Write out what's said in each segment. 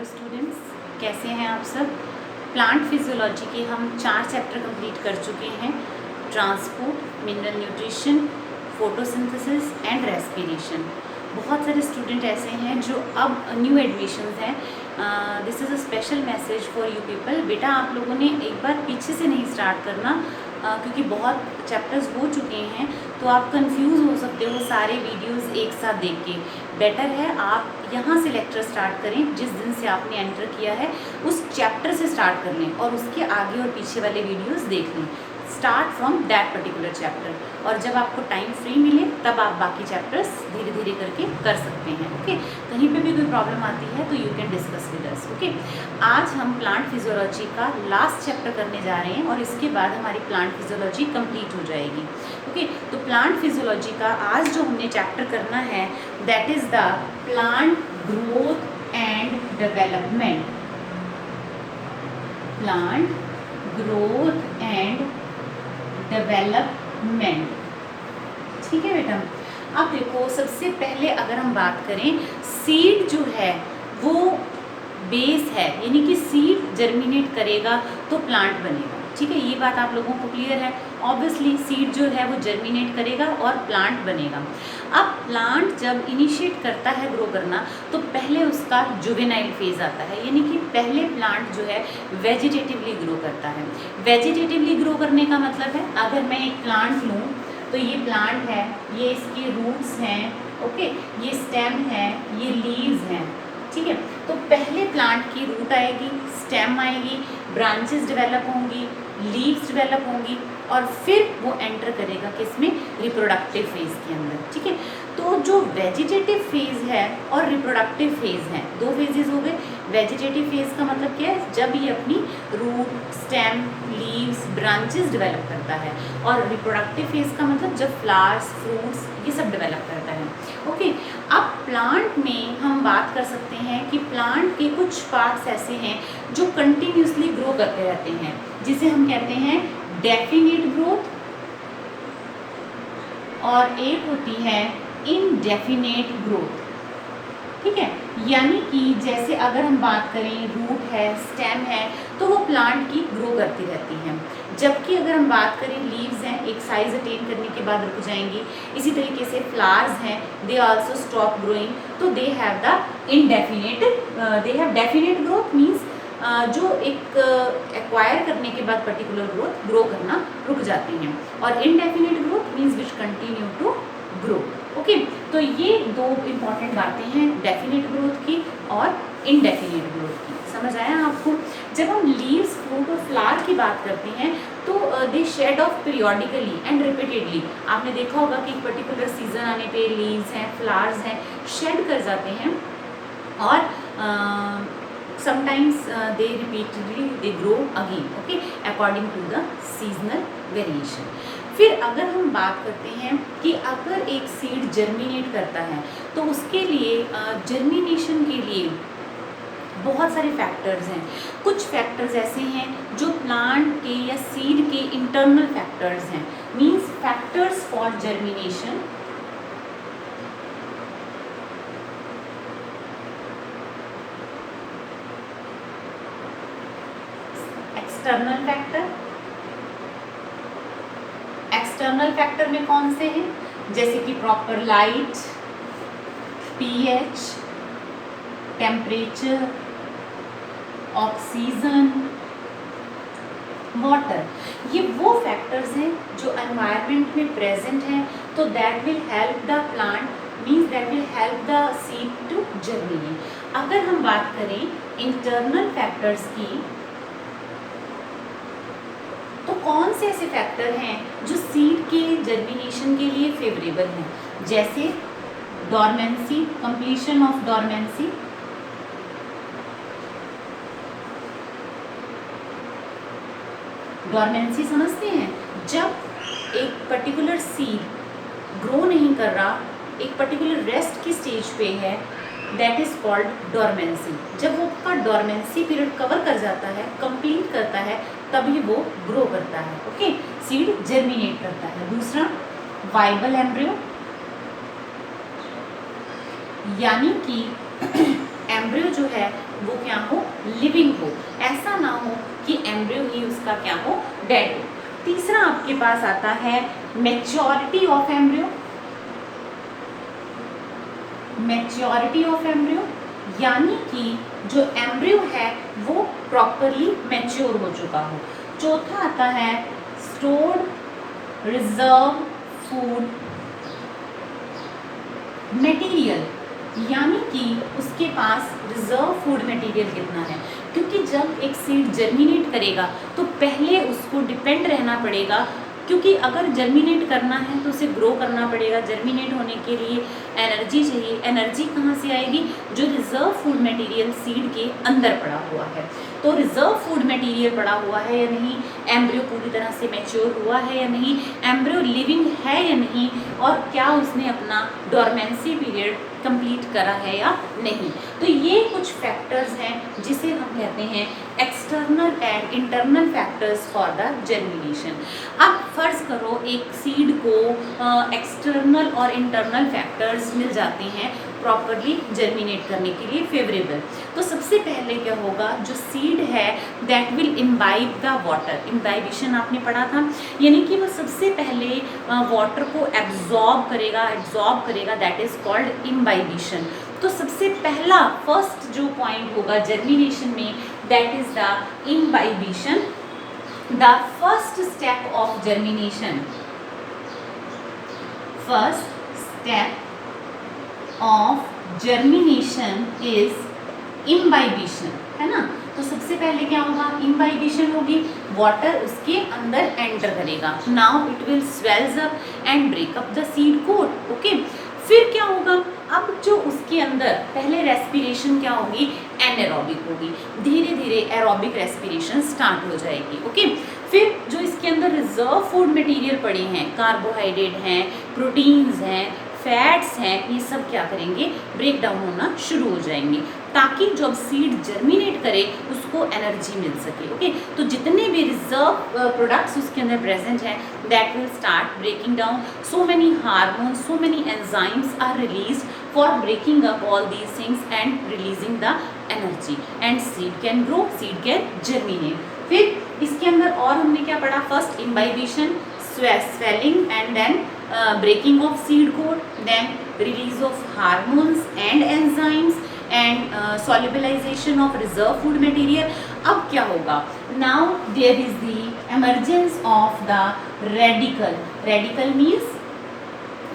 Hello students, कैसे हैं आप सब। प्लांट फिजियोलॉजी के हम 4 चैप्टर कंप्लीट कर चुके हैं। Transport, mineral nutrition, photosynthesis and respiration. बहुत सारे स्टूडेंट ऐसे हैं जो अब न्यू एडमिशन्स हैं। This is a special message for you people. बेटा आप लोगों ने एक बार पीछे से नहीं स्टार्ट करना, क्योंकि बहुत चैप्टर्स हो चुके हैं तो आप कंफ्यूज हो सकते हो सारे वीडियोस एक साथ देख के। बेटर है आप यहाँ से लेक्चर स्टार्ट करें, जिस दिन से आपने एंटर किया है उस चैप्टर से स्टार्ट कर लें और उसके आगे और पीछे वाले वीडियोस देख लें। Start from that particular chapter, और जब आपको टाइम फ्री मिले तब आप बाकी चैप्टर्स धीरे धीरे करके कर सकते हैं। ओके, कहीं पे भी कोई प्रॉब्लम आती है तो you can discuss with us. Okay, आज हम प्लांट फिजियोलॉजी का लास्ट चैप्टर करने जा रहे हैं और इसके बाद हमारी प्लांट फिजियोलॉजी कंप्लीट हो जाएगी। ओके, तो प्लांट फिजियोलॉजी का आज जो हमने चैप्टर करना है that is the plant growth and development. Plant growth and development. ठीक है बेटा, अब देखो सबसे पहले अगर हम बात करें, सीड जो है वो बेस है, यानी कि सीड जर्मिनेट करेगा तो प्लांट बनेगा। ठीक है, ये बात आप लोगों को क्लियर है। ऑब्वियसली सीड जो है वो जर्मिनेट करेगा और प्लांट बनेगा। अब प्लांट जब इनिशिएट करता है ग्रो करना तो पहले उसका जुवेनाइल फेज आता है, यानी कि पहले प्लांट जो है वेजिटेटिवली ग्रो करता है। वेजिटेटिवली ग्रो करने का मतलब है, अगर मैं एक प्लांट लूँ तो ये प्लांट है, ये इसकी रूट्स हैं, ओके, ये स्टेम है, ये लीव्स हैं। ठीक है, तो पहले प्लांट की रूट आएगी, स्टेम आएगी, ब्रांचेस डेवलप होंगी, लीव्स डेवलप होंगी और फिर वो एंटर करेगा किसमें, रिप्रोडक्टिव फेज के अंदर। ठीक है, तो जो वेजिटेटिव फेज है और रिप्रोडक्टिव फेज है, 2 फेजेस हो गए। वेजिटेटिव फेज का मतलब क्या है, जब ये अपनी root, stem, leaves, branches develop करता है, और रिप्रोडक्टिव फेज का मतलब जब फ्लावर्स, फ्रूट्स ये सब डेवलप करता है। ओके, अब प्लांट में हम बात कर सकते हैं कि प्लांट के कुछ पार्ट्स ऐसे हैं जो कंटिन्यूसली ग्रो करते रहते हैं, जिसे हम कहते हैं डेफिनिट ग्रोथ, और एक होती है इनडेफिनेट ग्रोथ। ठीक है, यानी कि जैसे अगर हम बात करें रूट है, स्टेम है, तो वो प्लांट की ग्रो करती रहती हैं, जबकि अगर हम बात करें लीव्स हैं, एक साइज अटेन करने के बाद रुक जाएंगी। इसी तरीके से फ्लावर्स हैं, दे आल्सो स्टॉप ग्रोइंग, तो they have the indefinite, they have definite growth means जो एक एक्वायर करने के बाद पर्टिकुलर ग्रोथ ग्रो करना रुक जाती हैं, और indefinite growth means which continue to grow. Okay, तो ये 2 इंपॉर्टेंट बातें हैं, डेफिनेट ग्रोथ की और इनडेफिनेट ग्रोथ की। समझ आया आपको। जब हम लीव्स, फ्रूट और फ्लावर की बात करते हैं तो they shed off periodically and repeatedly. आपने देखा होगा कि एक पर्टिकुलर सीजन आने पे लीव्स हैं, फ्लावर्स हैं, शेड कर जाते हैं, और sometimes they repeatedly they grow again, okay, according to the seasonal variation। फिर अगर हम बात करते हैं कि अगर एक सीड जर्मिनेट करता है तो उसके लिए जर्मिनेशन के लिए बहुत सारे फैक्टर्स हैं। कुछ फैक्टर्स ऐसे हैं जो प्लांट के या सीड के इंटरनल फैक्टर्स हैं, means factors for germination. External factor, external factor में कौन से हैं, जैसे कि proper light, pH, temperature, oxygen, water. ये वो फैक्टर्स हैं जो एनवायरनमेंट में प्रेजेंट हैं, तो that will help the plant, means that will help the seed to germinate. अगर हम बात करें इंटरनल फैक्टर्स की, तो कौन से ऐसे फैक्टर हैं जो सीड के जर्मिनेशन के लिए फेवरेबल हैं, जैसे dormancy, completion of dormancy, dormancy समझते हैं, जब एक पर्टिकुलर सीड ग्रो नहीं कर रहा, एक पर्टिकुलर रेस्ट की स्टेज पे है, दैट इज कॉल्ड डॉर्मेंसी। जब वो उसका डॉर्मेंसी पीरियड कवर कर जाता है, कंप्लीट करता है, तभी वो ग्रो करता है। ओके, सीड जर्मिनेट करता है। दूसरा वाइबल एम्ब्रियो, यानी कि एम्ब्रियो जो है वो क्या हो, लिविंग हो, ऐसा ना हो कि एम्ब्रियो ही उसका क्या हो, डेड हो। तीसरा आपके पास आता है maturity of embryo. Maturity of embryo यानी कि जो एम्ब्रियो है वो प्रॉपरली मैच्योर हो चुका हो। चौथा आता है स्टोर्ड रिजर्व फूड मटेरियल, यानी कि उसके पास रिजर्व फूड मटेरियल कितना है, क्योंकि जब एक सीड जर्मिनेट करेगा तो पहले उसको डिपेंड रहना पड़ेगा, क्योंकि अगर जर्मिनेट करना है तो उसे ग्रो करना पड़ेगा। जर्मिनेट होने के लिए एनर्जी चाहिए। एनर्जी कहाँ से आएगी, जो रिजर्व फूड मटेरियल सीड के अंदर पड़ा हुआ है। तो रिजर्व फूड मटेरियल पड़ा हुआ है या नहीं, एम्ब्रियो पूरी तरह से मैच्योर हुआ है या नहीं, एम्ब्रियो लिविंग है या नहीं, और क्या उसने अपना डोरमेंसी पीरियड कंप्लीट करा है या नहीं। तो ये कुछ फैक्टर्स हैं जिसे हम कहते हैं external and internal factors for the germination. अब फर्ज करो एक सीड को एक्सटर्नल और इंटरनल फैक्टर्स मिल जाते हैं प्रॉपरली जर्मिनेट करने के लिए फेवरेबल। तो सबसे पहले क्या होगा, जो सीड है that will imbibe the water. Imbibition आपने पढ़ा था, यानी कि वो सबसे पहले वाटर को एब्जॉर्ब करेगा, दैट इज कॉल्ड इम्बाइबिशन। तो सबसे पहला फर्स्ट जो पॉइंट होगा जर्मिनेशन में, that is the imbibition. The first step of germination, first step of germination is imbibition, है ना। तो सबसे पहले क्या होगा, इम्बाइबिशन होगी, वाटर उसके अंदर एंटर करेगा। Now it will swells up and break up the seed coat. Okay, फिर क्या होगा, अब जो उसके अंदर पहले रेस्पिरेशन क्या होगी, एनारोबिक होगी, धीरे धीरे एरोबिक रेस्पिरेशन स्टार्ट हो जाएगी। ओके, फिर जो इसके अंदर रिजर्व फूड मटेरियल पड़े हैं, कार्बोहाइड्रेट हैं, प्रोटीन्स हैं, फैट्स हैं, ये सब क्या करेंगे, ब्रेक डाउन होना शुरू हो जाएंगे, ताकि जब सीड जर्मिनेट करे उसको एनर्जी मिल सके। ओके, तो जितने भी रिजर्व प्रोडक्ट्स उसके अंदर प्रेजेंट हैं, that will start breaking down. So many hormones, so many enzymes are released for breaking up all these things and releasing the energy, and seed can grow, seed can germinate. फिर इसके अंदर और हमने क्या पढ़ा, first imbibition, swelling and then breaking of seed coat, then release of hormones and enzymes and solubilization of reserve food material. अब क्या होगा, now there is the emergence of the radicle. Radicle means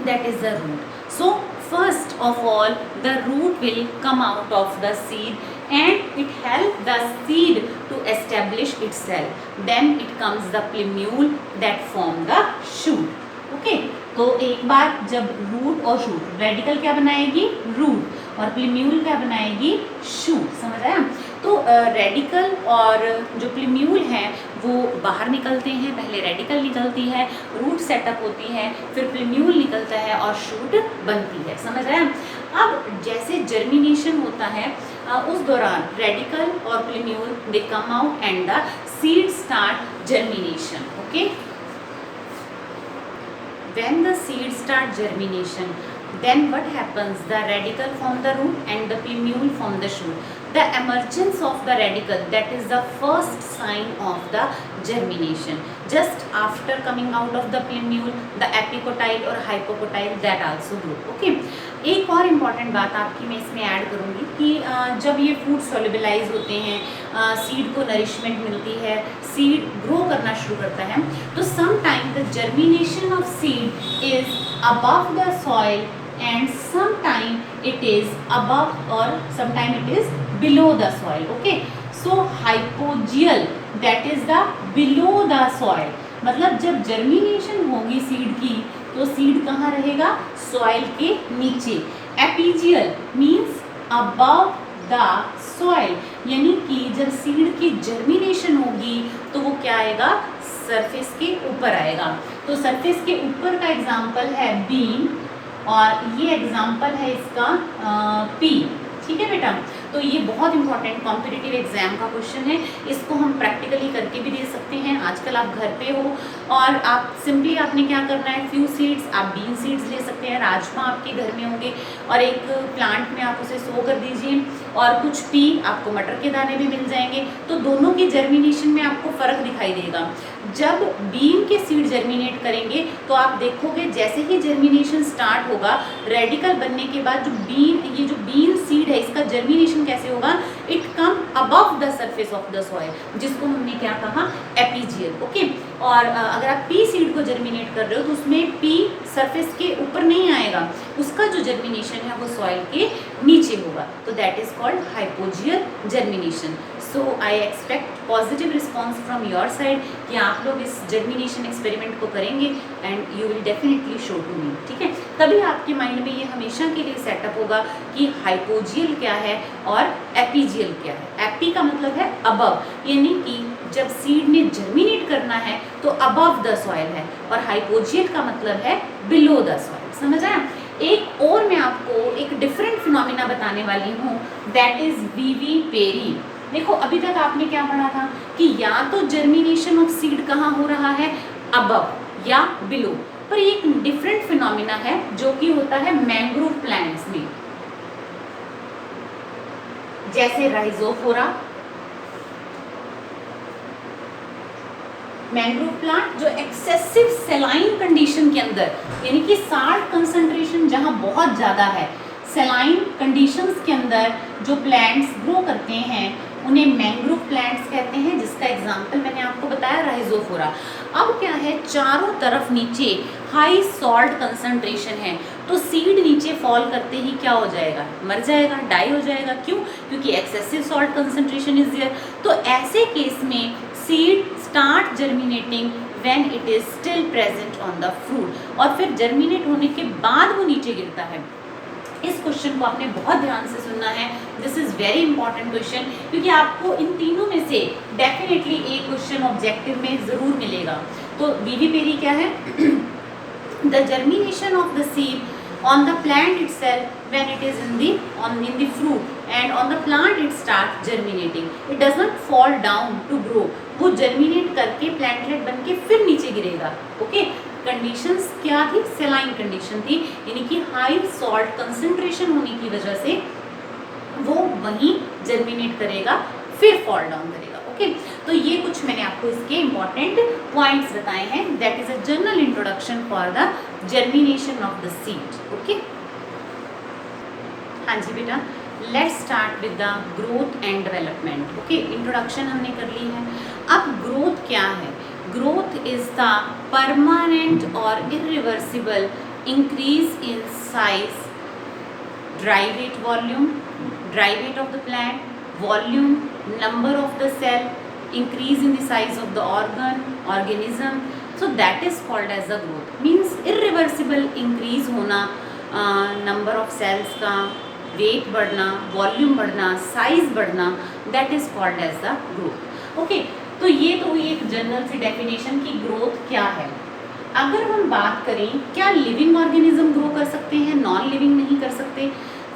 that is the root. So first of all the root will come out of the seed and it helps the seed to establish itself. Then it comes the plumule that form the shoot. Okay, तो एक बार जब root और shoot, radical क्या बनाएगी, root, और प्लिम्यूल क्या बनाएगी, shoot. समझ आया। तो रेडिकल और जो प्लिम्यूल है वो बाहर निकलते हैं, पहले रेडिकल निकलती है, रूट सेटअप होती है, फिर प्लिम्यूल निकलता है और शूट बनती है। समझ आया। अब जैसे जर्मिनेशन होता है उस दौरान रेडिकल और plumule they come out and the seed start germination. Okay, when the seed start germination, then what happens, the radicle form the root and the plumule form the shoot. The emergence of the radicle, that is the first sign of the germination. Just after coming out of the plumule, the epicotyle or hypocotyle that also grow. Okay, एक और important बात आपकी मैं इसमें add करूँगी कि जब ये फूड सोल्युबलाइज होते हैं, सीड को नरिशमेंट मिलती है, सीड ग्रो करना शुरू करता है, तो some time the germination of seed is above the soil and sometime it is above or sometime it is below the soil. Okay, so hypogeal, that is the below the soil, मतलब जब germination होगी seed की तो seed कहाँ रहेगा, soil के नीचे। एपिजियल means above the soil, यानी कि जब सीड की जर्मिनेशन होगी तो वो क्या आएगा, सरफेस के ऊपर आएगा। तो सरफेस के ऊपर का एग्जाम्पल है बीन और ये एग्जाम्पल है इसका पी। ठीक है बेटा, तो ये बहुत इंपॉर्टेंट कॉम्पिटिटिव एग्जाम का क्वेश्चन है, इसको हम प्रैक्टिकली करके भी दे सकते हैं। आजकल आप घर पे हो और आप सिंपली आपने क्या करना है, फ्यू सीड्स, आप बीन सीड्स ले सकते हैं, राजमा आपके घर में होंगे और एक प्लांट में आप उसे सो कर दीजिए, और कुछ पी आपको मटर के दाने भी मिल जाएंगे। तो दोनों की जर्मिनेशन में आपको फ़र्क दिखाई देगा। जब बीन के सीड जर्मिनेट करेंगे तो आप देखोगे जैसे ही जर्मिनेशन स्टार्ट होगा, रेडिकल बनने के बाद ये जो बीन सीड है इसका जर्मिनेशन कैसे होगा, it come above the surface of the soil, जिसको हमने क्या कहा, एपीजियल। ओके, और अगर आप पी सीड को जर्मिनेट कर रहे हो तो उसमें पी सरफेस के ऊपर नहीं आएगा, उसका जो जर्मिनेशन है वो सॉइल के नीचे होगा, तो that is called hypogeal germination. So I expect positive response from your side कि आप लोग इस जर्मिनेशन एक्सपेरिमेंट को करेंगे and you will definitely show to me, ठीक है। तभी आपके माइंड में ये हमेशा के लिए सेटअप होगा कि हाइपोजियल क्या है और एपीजियल क्या है। एपी का मतलब है अबव, यानी कि जब सीड ने जर्मिनेट करना है तो अबव द सॉइल है, और हाइपोजियल का मतलब है बिलो द सॉइल। समझ आया? एक और मैं आपको एक डिफरेंट फिनोमिना बताने वाली हूँ, दैट इज वीवी पेरी। देखो अभी तक आपने क्या पढ़ा था कि या तो जर्मिनेशन ऑफ सीड कहाँ हो रहा है, अबव या बिलो, पर एक डिफरेंट फिनोमिना है जो कि होता है मैंग्रोव प्लांट्स में, जैसे राइजोफोरा। मैंग्रोव प्लांट जो एक्सेसिव सेलाइन कंडीशन के अंदर, यानी कि साल्ट कंसंट्रेशन जहां बहुत ज़्यादा है, सेलाइन कंडीशंस के अंदर जो प्लांट्स ग्रो करते हैं उन्हें मैंग्रोव प्लांट्स कहते हैं, जिसका एग्जांपल मैंने आपको बताया राइजोफोरा। अब क्या है, चारों तरफ नीचे हाई सॉल्ट कंसंट्रेशन है, तो सीड नीचे फॉल करते ही क्या हो जाएगा, मर जाएगा, डाई हो जाएगा। क्यों? क्योंकि excessive salt concentration is there. तो ऐसे केस में seed start germinating when it is still present on the fruit, और फिर जर्मिनेट होने के बाद वो नीचे गिरता है। इस क्वेश्चन को आपने बहुत ध्यान से सुनना है, this is very important question, क्योंकि आपको इन तीनों में से डेफिनेटली एक क्वेश्चन ऑब्जेक्टिव में जरूर मिलेगा। तो वीवी पेरी क्या है, the germination of the seed on the plant itself when it is in the fruit and on the plant it start germinating, it does not fall down to grow. वो germinate करके plantlet बन के फिर नीचे गिरेगा। Okay, conditions क्या थी, सेलाइन condition थी, यानी कि हाई सॉल्ट कंसंट्रेशन होने की वजह से वो वहीं जर्मिनेट करेगा, फिर फॉल डाउन करेगा। ओके, तो ये कुछ मैंने आपको इसके इंपॉर्टेंट पॉइंट्स बताए हैं, that is a general introduction for the germination of the seed. Okay, हाँ जी बेटा, let's start with the growth and development. Okay, introduction हमने कर ली है। अब ग्रोथ क्या है? Growth is the permanent or irreversible increase in size, dry weight volume, dry weight of the plant, volume, number of the cell, increase in the size of the organism. So that is called as the growth. Means irreversible increase होना, number of cells का, weight बढ़ना, volume बढ़ना, size बढ़ना, that is called as the growth. Okay, तो ये तो हुई एक जनरल सी डेफिनेशन की ग्रोथ क्या है। अगर हम बात करें क्या लिविंग ऑर्गेनिज्म ग्रो कर सकते हैं, नॉन लिविंग नहीं कर सकते।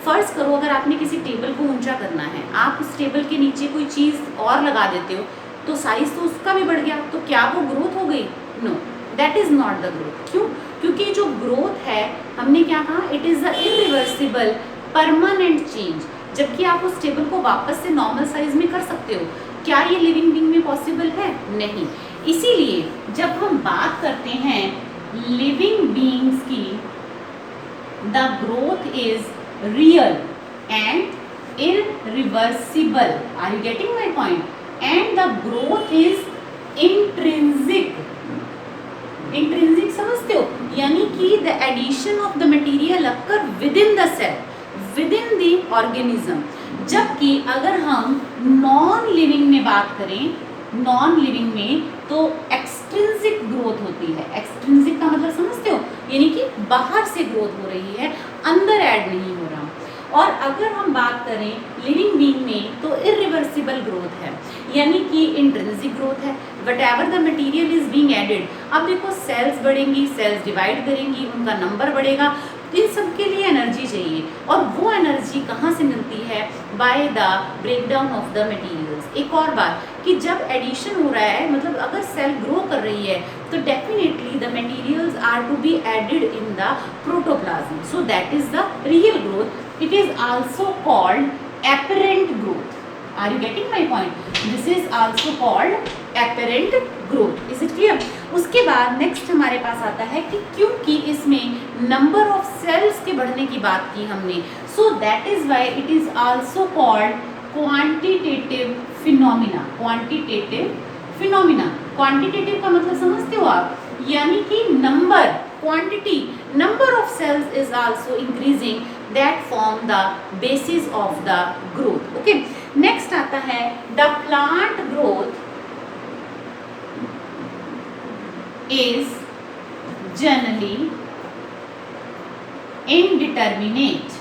फर्ज करो अगर आपने किसी टेबल को ऊंचा करना है, आप उस टेबल के नीचे कोई चीज़ और लगा देते हो तो साइज तो उसका भी बढ़ गया, तो क्या वो ग्रोथ हो गई? No, that is not the growth. क्यों? क्योंकि जो ग्रोथ है हमने क्या कहा, it is the irreversible permanent change, जबकि आप उस टेबल को वापस से नॉर्मल साइज में कर सकते हो। क्या ये लिविंग बीइंग में पॉसिबल है? नहीं। इसीलिए जब हम बात करते हैं लिविंग बीइंग्स की, the growth is real and irreversible. Are you getting my point? And the growth is intrinsic. Intrinsic समझते हो? यानी कि the addition of the material occur within the cell, within the organism. जबकि अगर हम non living में बात करें, नॉन लिविंग में तो एक्सट्रिंसिक ग्रोथ होती है। एक्सट्रिंसिक का मतलब समझते हो? यानी कि बाहर से ग्रोथ हो रही है, अंदर ऐड नहीं हो रहा। और अगर हम बात करें लिविंग बीइंग में तो इरिवर्सिबल ग्रोथ है, यानी कि इंट्रिंसिक ग्रोथ है। Whatever the material is being added, अब देखो सेल्स बढ़ेंगी, सेल्स डिवाइड करेंगी, उनका नंबर बढ़ेगा, इन सब के लिए एनर्जी चाहिए, और वो एनर्जी कहाँ से मिलती है? By the breakdown of the materials. एक और बात कि जब एडिशन हो रहा है, मतलब अगर सेल ग्रो कर रही है तो definitely the materials are to be added in the protoplasm, so that is the real growth. It is also called apparent growth. Are you getting my point? This is also called apparent growth. Is it clear? उसके बाद next हमारे पास आता है कि क्योंकि इसमें number of sales के बढ़ने की बात की हमने, so that is why it is also called quantitative phenomena. Quantitative phenomena. Quantitative का मतलब समझते हो आप, यानी कि number, quantity, number of cells is also increasing, that form the basis of the growth. Okay, next आता है the plant growth is generally indeterminate.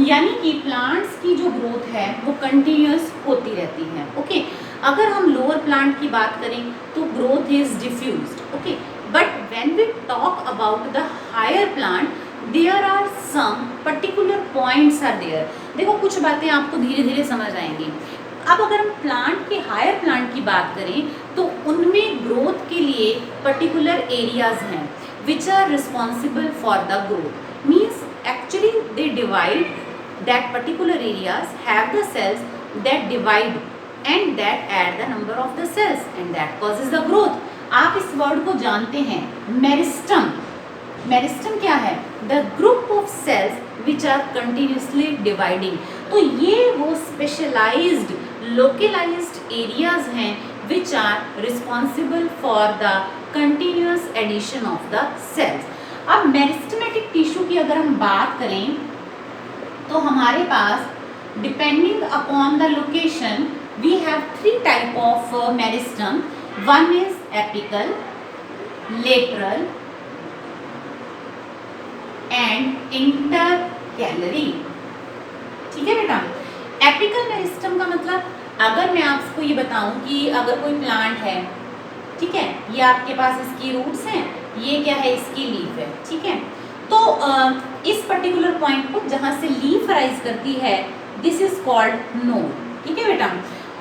यानी कि प्लांट्स की जो ग्रोथ है वो कंटिन्यूअस होती रहती है. ओके, अगर हम लोअर प्लांट की बात करें तो growth is diffused. Okay, but when we talk about the higher plant there are some particular points are there. देखो कुछ बातें आपको धीरे धीरे समझ आएंगी. अब अगर हम प्लांट के हायर प्लांट की बात करें तो उनमें ग्रोथ के लिए पर्टिकुलर एरियाज हैं which are responsible for the growth. Means actually they divide, that particular areas have the cells that divide and that add the number of the cells and that causes the growth. आप इस word को जानते हैं, meristem. Meristem क्या है? The group of cells which are continuously dividing. तो ये वो स्पेशलाइज्ड localized areas हैं which are responsible for the continuous addition of the cells. अब मेरिस्टेमेटिक टिश्यू की अगर हम बात करें तो हमारे पास depending upon the location we have 3 type of meristem. One is apical, lateral and intercalary. ठीक है बेटा? एपिकल मेरिस्टम का मतलब, अगर मैं आपको ये बताऊं कि अगर कोई प्लांट है, ठीक है, ये आपके पास इसकी रूट्स हैं, ये क्या है, इसकी लीफ है. ठीक है, तो इस पर्टिकुलर पॉइंट को जहां से लीफ राइज करती है दिस इज कॉल्ड नोड. ठीक है बेटा?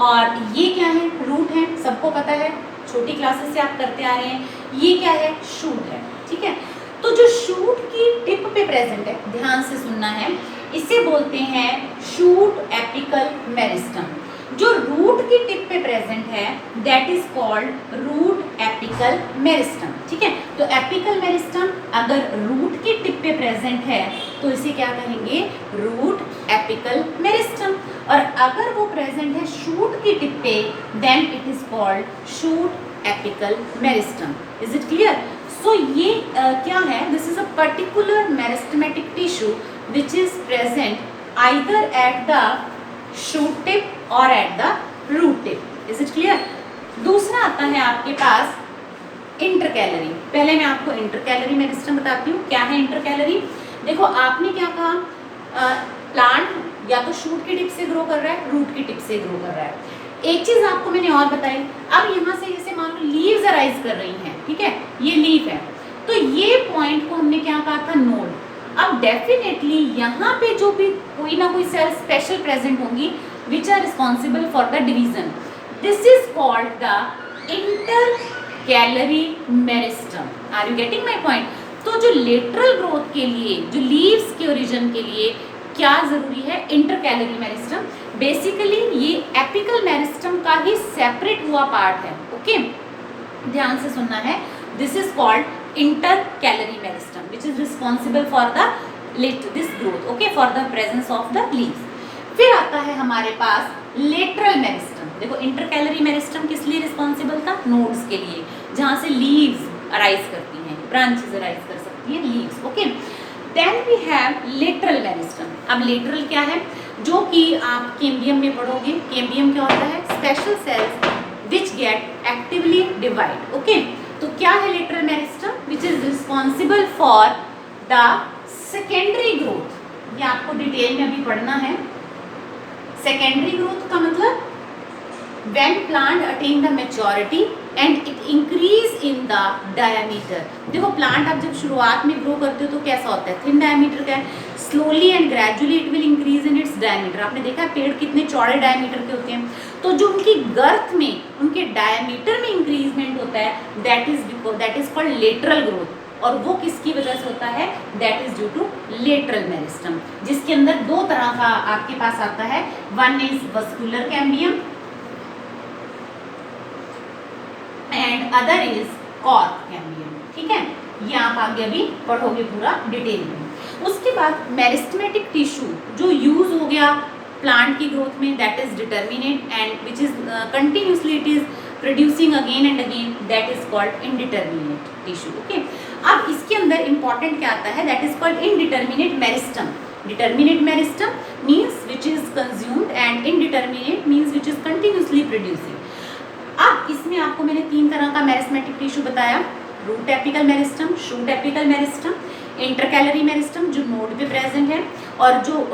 और ये क्या है? रूट है, सबको पता है, छोटी क्लासेस से आप करते आ रहे हैं. ये क्या है? शूट है. ठीक है, तो जो शूट की टिप पे प्रेजेंट है, ध्यान से सुनना है, इसे बोलते हैं शूट एपिकल मेरिस्टम. जो रूट की टिप पे प्रेजेंट है that is called root apical meristem. ठीक है, तो एपिकल मेरिस्टम अगर रूट की टिप पे प्रेजेंट है तो इसे क्या कहेंगे? Root apical meristem. और अगर वो प्रेजेंट है शूट की टिप पे then it is called shoot apical meristem. Is it clear? So ये क्या है? This is a particular meristematic tissue which is present either at the shoot tip or at the root tip. Is it clear? दूसरा आता है आपके पास intercalary. पहले मैं आपको इंटरकैलरी मेरिस्टम बताती हूँ. क्या है इंटरकैलरी? देखो आपने क्या कहा, प्लांट या तो शूट की टिप से ग्रो कर रहा है, रूट की टिप से ग्रो कर रहा है. एक चीज आपको मैंने और बताई, अब यहाँ से जैसे मान लो लीव्स अराइज कर रही हैं, ठीक है, ये लीफ है, तो ये पॉइंट को हमने क्या कहा था? नोड. अब डेफिनेटली यहाँ पे जो भी कोई ना कोई सेल स्पेशल प्रेजेंट होंगी which are responsible for the division. This is called the intercalary meristem. Are you getting my point? तो जो लेटरल ग्रोथ के लिए, जो लीव्स के ओरिजिन के लिए क्या जरूरी है? Intercalary meristem. बेसिकली ये एपिकल मेरिस्टम का ही सेपरेट हुआ पार्ट है. ओके, ध्यान से सुनना है. This is called intercalary meristem which is responsible for the this growth, okay, for the presence of the leaves. फिर आता है हमारे पास lateral meristem. देखो intercalary meristem किस लिए रिस्पॉन्सिबल था? नोड्स के लिए, जहाँ से लीव्स अराइज करती हैं, ब्रांचेस अराइज कर सकती हैं leaves. Okay, then we have lateral meristem. अब lateral क्या है? जो कि आप केम्बियम में पढ़ोगे. केम्बियम क्या होता है? Special cells which get actively divide. Okay, तो क्या है lateral meristem? Which is responsible for the secondary growth. ये आपको डिटेल में अभी पढ़ना है. सेकेंडरी ग्रोथ का मतलब when plant attain the maturity and it increase in the diameter. देखो प्लांट आप जब शुरुआत में ग्रो करते हो तो कैसा होता है? थिन डायमीटर का है. Slowly and gradually it will increase in its diameter. आपने देखा है पेड़ कितने चौड़े डायमीटर के होते हैं, तो जो उनकी गर्थ में, उनके डायमीटर में इंक्रीजमेंट होता है that is called lateral growth. और वो किसकी वजह से होता है, that is due to lateral meristem, जिसके अंदर दो तरह का आपके पास आता है, one is vascular cambium and other is cork cambium. ठीक है, ये आप आगे अभी पढ़ोगे पूरा डिटेल में। उसके बाद मेरिस्टेमेटिक टिश्यू जो यूज हो गया प्लांट की ग्रोथ में, that is determinate and which is continuously it is producing again and again, that is called indeterminate tissue. Okay, अब इसके अंदर इंपॉर्टेंट क्या आता है, that is called indeterminate meristem. Determinate meristem means which is consumed and indeterminate means which is continuously producing. अब इसमें आपको मैंने तीन तरह का मेरिस्टेमेटिक टिश्यू बताया, root apical meristem, shoot apical meristem, intercalary meristem जो नोड पे प्रेजेंट है और जो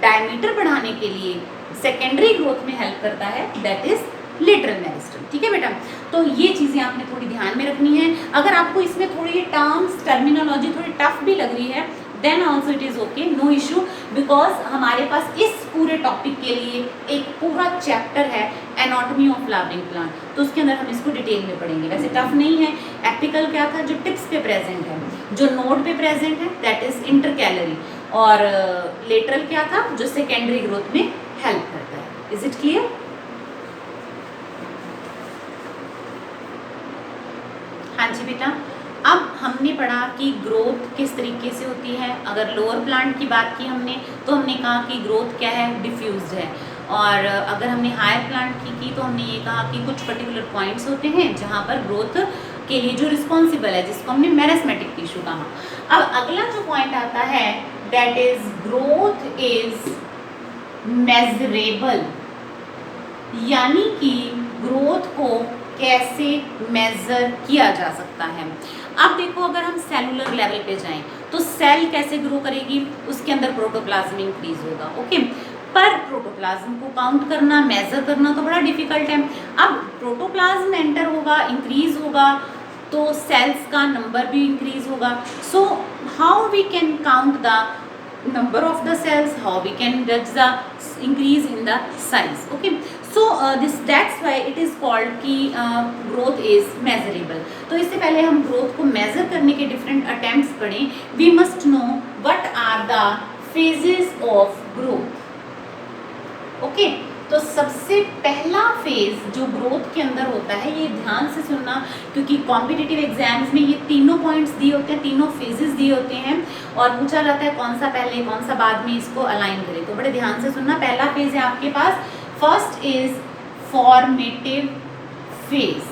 डायमीटर बढ़ाने के लिए सेकेंडरी ग्रोथ में हेल्प करता है, दैट इज लेटरल मेरिस्टम। ठीक है बेटा, तो ये चीज़ें आपने थोड़ी ध्यान में रखनी है। अगर आपको इसमें थोड़ी टर्म्स टर्मिनोलॉजी थोड़ी टफ भी लग रही है, then also it is okay, no issue, because हमारे पास इस पूरे टॉपिक के लिए एक पूरा चैप्टर है एनाटॉमी ऑफ फ्लावरिंग प्लांट, तो उसके अंदर हम इसको डिटेल में पढ़ेंगे। वैसे टफ नहीं है। एपिकल क्या था, जो टिप्स पे प्रेजेंट है, जो नोड पे प्रेजेंट है, दैट इज इंटरकैलरी, और लेटरल क्या था, जो सेकेंडरी ग्रोथ में हेल्प करता है। Is it clear? हाँ जी बेटा, अब हमने पढ़ा कि ग्रोथ किस तरीके से होती है। अगर लोअर प्लांट की बात की हमने, तो हमने कहा कि ग्रोथ क्या है, डिफ्यूज्ड है, और अगर हमने हायर प्लांट की तो हमने ये कहा कि कुछ पर्टिकुलर पॉइंट्स होते हैं जहाँ पर ग्रोथ के लिए जो रिस्पॉन्सिबल है, जिसको हमने मेरिस्टेमेटिक टिश्यू कहा। अब अगला जो पॉइंट आता है, that is growth is measurable, यानी कि ग्रोथ को कैसे मेजर किया जा सकता है। अब देखो, अगर हम सेलुलर लेवल पे जाएं तो सेल कैसे ग्रो करेगी, उसके अंदर प्रोटोप्लाज्म इंक्रीज होगा। ओके, पर प्रोटोप्लाज्म को काउंट करना, मेजर करना तो बड़ा डिफिकल्ट है। अब प्रोटोप्लाज्म एंटर होगा, इंक्रीज होगा, तो सेल्स का नंबर भी इंक्रीज होगा। So how we can count the number of the cells, how we can judge the increase in the size. Okay, so that's why it is called कि growth is measurable। तो इससे पहले हम growth को measure करने के different attempts पढ़ें, we must know what are the phases of growth। Okay, तो सबसे पहला फेज जो ग्रोथ के अंदर होता है, ये ध्यान से सुनना, क्योंकि कॉम्पिटिटिव एग्जाम्स में ये तीनों पॉइंट्स दिए होते हैं, तीनों फेजेस दिए होते हैं, और पूछा जाता है कौन सा पहले कौन सा बाद में, इसको अलाइन करें। तो बड़े ध्यान से सुनना। पहला फेज है आपके पास, फर्स्ट इज फॉर्मेटिव फेज।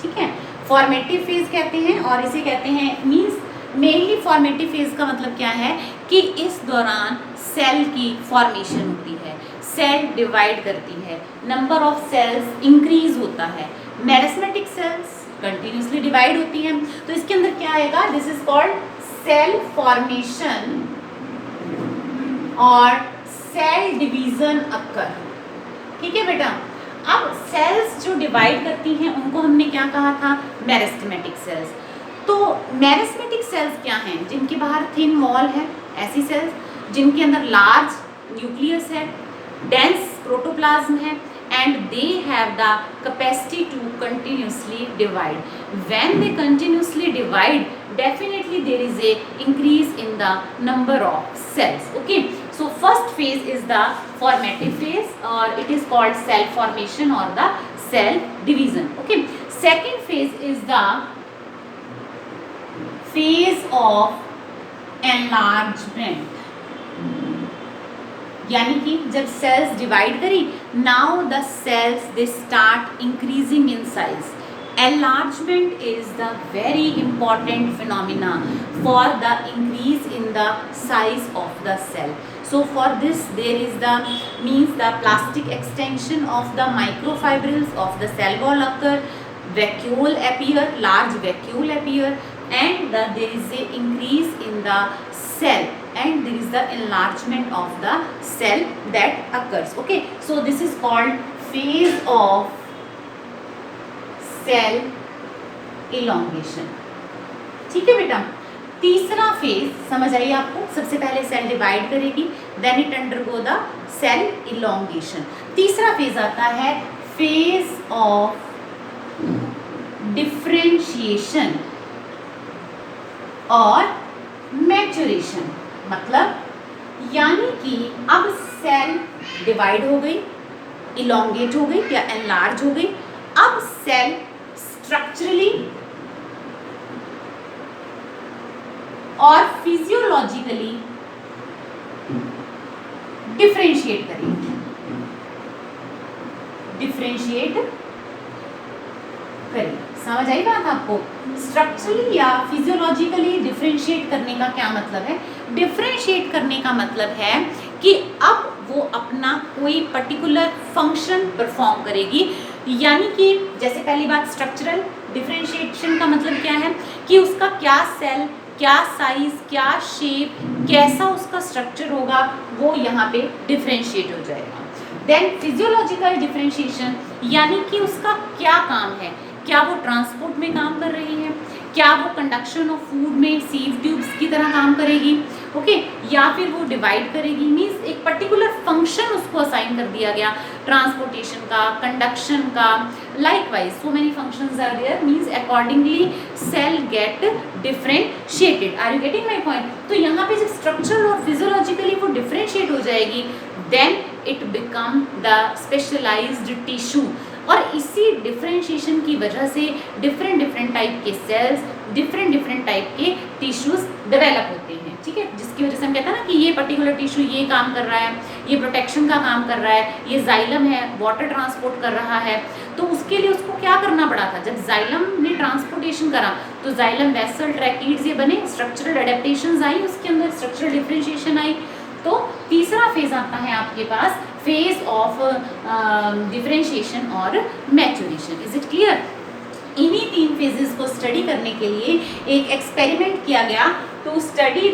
ठीक है, फॉर्मेटिव फेज कहते हैं, और इसे कहते हैं, मीन्स मेनली फॉर्मेटिव फेज का मतलब क्या है कि इस दौरान सेल की फॉर्मेशन होती है, सेल डिवाइड करती है, नंबर ऑफ सेल्स इंक्रीज होता है, मेरिस्टेमेटिक सेल्स कंटिन्यूसली डिवाइड होती हैं। तो इसके अंदर क्या आएगा, this is called cell formation और सेल डिवीजन अकर। ठीक है बेटा, अब सेल्स जो डिवाइड करती हैं उनको हमने क्या कहा था, मेरिस्टेमेटिक सेल्स। तो मेरिस्टेमेटिक सेल्स क्या हैं, जिनके बाहर थिन वॉल है, ऐसी सेल्स जिनके अंदर लार्ज न्यूक्लियस है, dense protoplasm है, and they have the capacity to continuously divide. When they continuously divide, definitely there is a increase in the number of cells. Okay, so first phase is the formative phase, or it is called cell formation or the cell division. Okay, second phase is the phase of enlargement, यानी कि जब cells divide करी, now the cells they start increasing in size. Enlargement is the very important phenomena for the increase in the size of the cell. So for this there is the means the plastic extension of the microfibrils of the cell wall occur, vacuole appear, large vacuole appear, and there is a increase in the cell, and there is the enlargement of the cell that occurs. Okay, so this is called phase of cell elongation. ठीक है बेटा, तीसरा phase समझ आइए आपको। सबसे पहले cell divide करेगी, then it undergo the cell elongation. तीसरा फेज आता है फेज ऑफ डिफरेंशिएशन। और मैच्योरेशन, मतलब यानी कि अब सेल डिवाइड हो गई, इलोंगेट हो गई या एनलार्ज हो गई। अब सेल स्ट्रक्चरली और फिजियोलॉजिकली डिफरेंशिएट करेगी, समझ आई बात आपको? स्ट्रक्चरली या फिजियोलॉजिकली डिफरेंशिएट करने का क्या मतलब है? डिफरेंशिएट करने का मतलब है कि अब वो अपना कोई पर्टिकुलर फंक्शन परफॉर्म करेगी, यानी कि जैसे पहली बात स्ट्रक्चरल डिफरेंशिएशन का मतलब क्या है कि उसका क्या सेल, क्या साइज, क्या शेप, कैसा उसका स्ट्रक्चर होगा, वो यहाँ पे डिफरेंशिएट हो जाएगा। देन फिजियोलॉजिकल डिफरेंशिएशन, यानी कि उसका क्या काम है, क्या वो ट्रांसपोर्ट में काम कर रही है, क्या वो कंडक्शन ऑफ फूड में सीव ट्यूब्स की तरह काम करेगी, ओके, या फिर वो डिवाइड करेगी। मीन्स एक पर्टिकुलर फंक्शन उसको असाइन कर दिया गया, ट्रांसपोर्टेशन का, कंडक्शन का, likewise so many functions are there, means accordingly cell get differentiated. Are you getting my point? तो यहाँ पे जब स्ट्रक्चरल और फिजियोलॉजिकली वो डिफरेंशिएट हो जाएगी, then it become the specialized tissue. और इसी डिफरेंशिएशन की वजह से डिफरेंट टाइप के सेल्स, डिफरेंट टाइप के टिश्यूज डेवलप होते हैं, ठीक है, जिसकी वजह से हम कहते हैं ना कि ये पर्टिकुलर टिश्यू ये काम कर रहा है, ये प्रोटेक्शन का काम कर रहा है, ये जाइलम है वाटर ट्रांसपोर्ट कर रहा है। तो उसके लिए उसको क्या करना पड़ा था? जब जाइलम ने ट्रांसपोर्टेशन करा तो जाइलम, वेसल, ट्रैकीड्स ये बने, स्ट्रक्चरल एडेप्टेशंस आई, उसके अंदर स्ट्रक्चरल डिफरेंशिएशन आई। तो तीसरा फेज आता है आपके पास, फेज ऑफ डिफरेंशिएशन और मैच्योरेशन। Is it clear? इन्हीं 3 फेजेस को स्टडी करने के लिए एक एक्सपेरिमेंट किया गया to study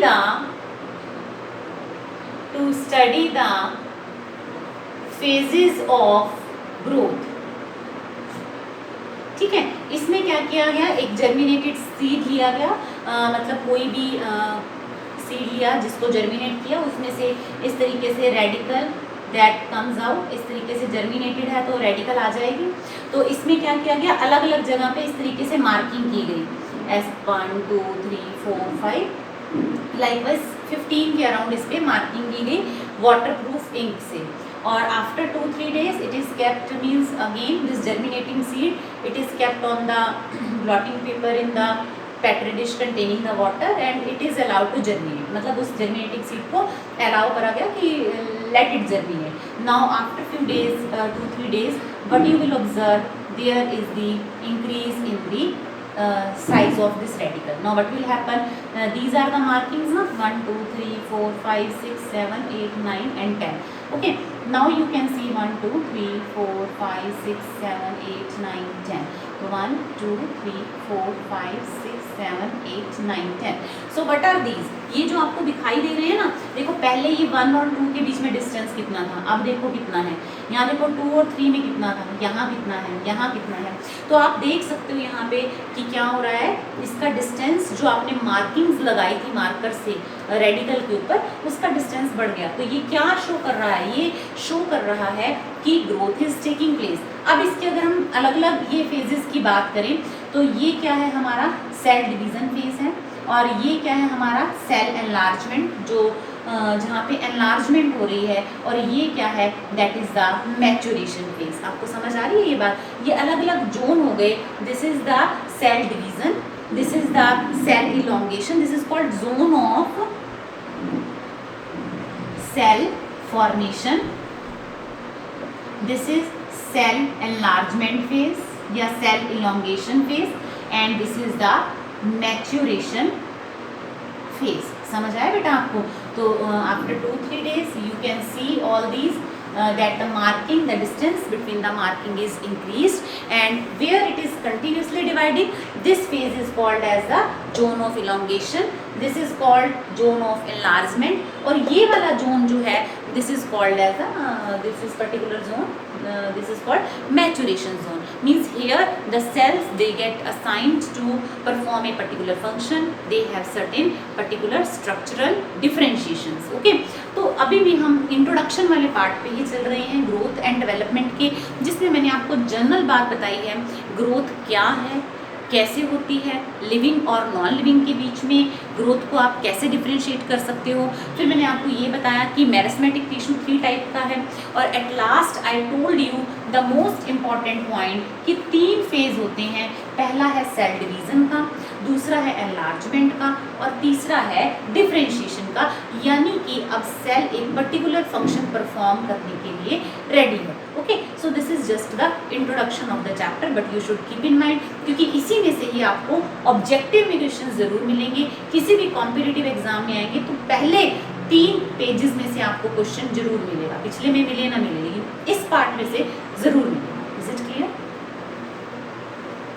the phases of growth, ठीक है। इसमें क्या किया गया, एक जर्मिनेटेड सीड लिया गया, मतलब कोई भी सीड लिया जिसको जर्मिनेट किया, उसमें से इस तरीके से रेडिकल दैट कम्स आउट, इस तरीके से जर्मिनेटेड है तो रेडिकल आ जाएगी। तो इसमें क्या किया गया, अलग अलग जगह पे इस तरीके से मार्किंग की गई, S1 2 3 4 5 लाइकवाइज 15 के अराउंड इस पे मार्किंग की गई वाटरप्रूफ इंक से। और after 2-3 days it is kept, means again this germinating seed it is kept on the blotting paper in the petri dish containing the water and it is allowed to germinate, मतलब उस germinating seed को allow करा गया कि let it germinate. Now after few days, 2-3 days, what you will observe, there is the increase in the size of this radical. Now what will happen, these are the markings, no? 1 2 3 4 5 6 7 8 9 and 10. Okay, now you can see 1 2 3 4 5 6 7 8 9 10. So 1 2 3 4 5 6 7 8 9 10. So what are these? ये जो आपको दिखाई दे रहे हैं ना, देखो पहले ये 1 और 2 के बीच में डिस्टेंस कितना था, अब देखो कितना है। यहाँ देखो 2 और 3 में कितना था, यहाँ कितना है, यहाँ कितना है। तो आप देख सकते हो यहाँ पे कि क्या हो रहा है, इसका डिस्टेंस जो आपने मार्किंग्स लगाई थी मार्कर से रेडिकल के ऊपर, उसका डिस्टेंस बढ़ गया। तो ये क्या शो कर रहा है? ये शो कर रहा है कि ग्रोथ इज टेकिंग प्लेस। अब इसके अगर हम अलग अलग ये फेजेस की बात करें तो ये क्या है, हमारा सेल डिवीजन फेज है, और ये क्या है, हमारा सेल एनलार्जमेंट, जो जहाँ पे एनलार्जमेंट हो रही है, और ये क्या है, that is the maturation phase. आपको समझ आ रही है ये बात? ये अलग अलग जोन हो गए। This is the cell division, this is the cell elongation, this is called zone of cell formation, this is cell enlargement phase या cell elongation phase, and this is the maturation phase. समझ आया बेटा आपको? तो after 2-3 days you can see all these that the marking, the distance between the marking is increased, and where it is continuously dividing, this phase is called as the zone of elongation, this is called zone of enlargement, और ये वाला zone जो है this is called as the this is particular zone, this is called maturation zone. Means here the cells they get assigned to perform a particular function, they have certain particular structural differentiations. Okay, तो अभी भी हम introduction वाले part पे ही चल रहे हैं, growth and development के, जिसमें मैंने आपको जनरल बात बताई है, ग्रोथ क्या है, कैसे होती है, लिविंग और नॉन लिविंग के बीच में ग्रोथ को आप कैसे डिफ्रेंशिएट कर सकते हो। फिर मैंने आपको ये बताया कि मेरिस्मेटिक टिश्यू 3 टाइप का है। और at last I told you the most important point कि 3 फेज होते हैं। पहला है सेल डिवीजन का, दूसरा है एनलार्जमेंट का और तीसरा है डिफ्रेंशिएशन का, यानी कि अब सेल एक पर्टिकुलर फंक्शन परफॉर्म करने के लिए रेडी है। Okay, so this is just the introduction of the chapter, but you should keep in mind, क्योंकि इसी में से ही आपको ऑब्जेक्टिव में क्वेश्चन जरूर मिलेंगे। किसी भी कॉम्पिटिटिव एग्जाम में आएंगे तो पहले 3 पेजेस में से आपको क्वेश्चन जरूर मिलेगा, पिछले में मिले ना मिले, लेकिन इस पार्ट में से जरूर मिलेगा।